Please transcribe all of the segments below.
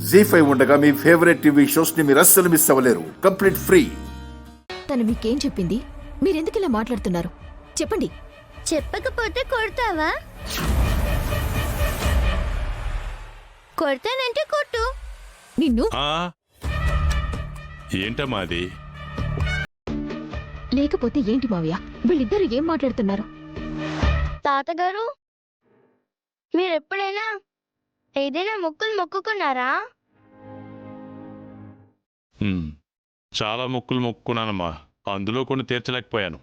జీ5 ఉండగా మీ favourite TV shows ని మీరు అస్సలు మిస్ అవ్వలేరు. Complete free. తను మీకేం చెప్పింది? మీరెందుకు ఇలా మాట్లాడుతున్నారు? చెప్పండి. చెప్పకపోతే కొడతావా? కొడతానంటే కొట్టు. నిన్ను ఏంటమ్మా అది? లేకపోతే ఏంటి మావయ్య? వీళ్ళిద్దరు ఏం మాట్లాడుతున్నారు? తాతగారు, మీరెప్పుడైనా ఏదైనా మొక్కులు మొక్కుకున్నారా? చాలా మొక్కులు మొక్కుకున్నానమ్మా, అందులో కొన్ని తీర్చలేకపోయాను.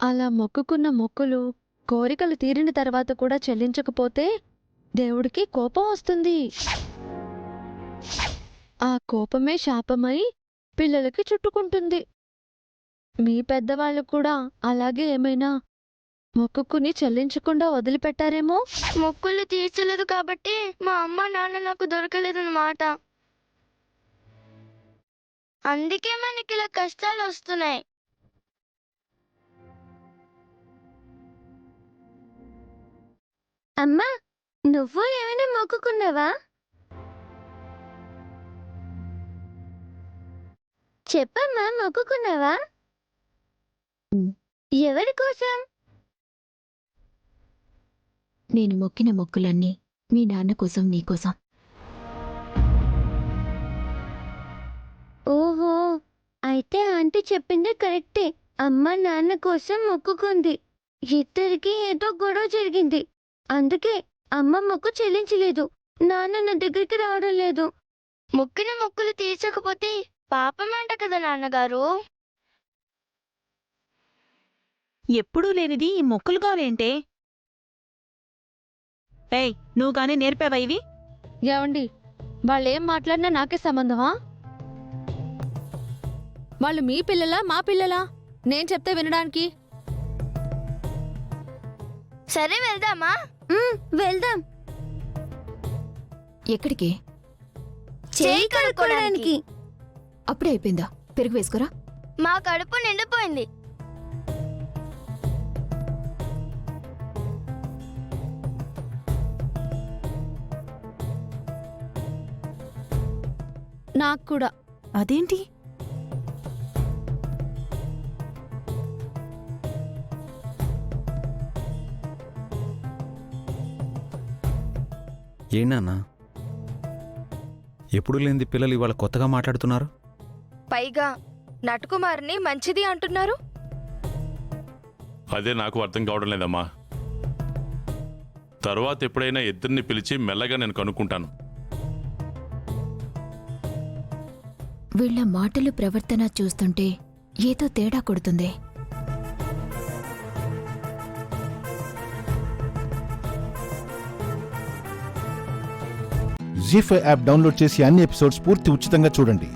అలా మొక్కుకున్న మొక్కులు కోరికలు తీరిన తర్వాత కూడా చెల్లించకపోతే దేవుడికి కోపం వస్తుంది. ఆ కోపమే శాపమై పిల్లలకి చుట్టుకుంటుంది. మీ పెద్దవాళ్ళు కూడా అలాగే ఏమైనా మొక్కుకుని చెల్లించకుండా వదిలిపెట్టారేమో? మొక్కులు తీర్చలేదు కాబట్టి మా అమ్మ నాన్న నాకు దొరకలేదన్నమాట. అందుకే మనకి ఇలా కష్టాలు వస్తున్నాయి. అమ్మా, నువ్వు ఏమైనా మొక్కుకున్నావా? చెప్పమ్మా, మొక్కుకున్నావా? ఎవరి కోసం? నేను మొక్కిన మొక్కులన్నీ మీ నాన్న కోసం, నీకోసం. ఓహో, అయితే ఆంటీ చెప్పింది కరెక్టే. అమ్మ నాన్న కోసం మొక్కుకుంది. ఇద్దరికి ఏదో గొడవ జరిగింది. అందుకే అమ్మ మొక్కు చెల్లించలేదు, నాన్న నా దగ్గరికి రావడం లేదు. మొక్కిన మొక్కులు తీర్చకపోతే పాపమంట కదా నాన్నగారు. ఎప్పుడూ లేనిది ఈ మొక్కులు గారేంటే? ఏయ్, నువ్వు గానీ నేర్పావా ఇవి? ఏవండి, వాళ్ళేం మాట్లాడినా నాకే సంబంధమా? వాళ్ళు మీ పిల్లలా మా పిల్లలా? నేను చెప్తే వినడానికి. సరే వెళ్దామా? వెళ్దాం. ఎక్కడికి? చేయి కడుక్కోవడానికి. అప్పుడే అయిపోయిందా? పెరుగు వేసుకోరా. మా కడుపు నిండిపోయింది. నాకు కూడా. అదేంటి? ఏంటన్నా ఎప్పుడు లేనిది పిల్లలు ఇవాళ కొత్తగా మాట్లాడుతున్నారు? పైగా నటుకుమార్ని మంచిది అంటున్నారు. అదే నాకు అర్థం కావడం లేదమ్మా. తర్వాత ఎప్పుడైనా ఇద్దరిని పిలిచి మెల్లగా నేను కనుక్కుంటాను. వీళ్ళ మాటలు, ప్రవర్తన చూస్తుంటే ఏదో తేడా కొడుతుంది. జీ5 యాప్ డౌన్లోడ్ చేసి అన్ని ఎపిసోడ్స్ పూర్తి ఉచితంగా చూడండి.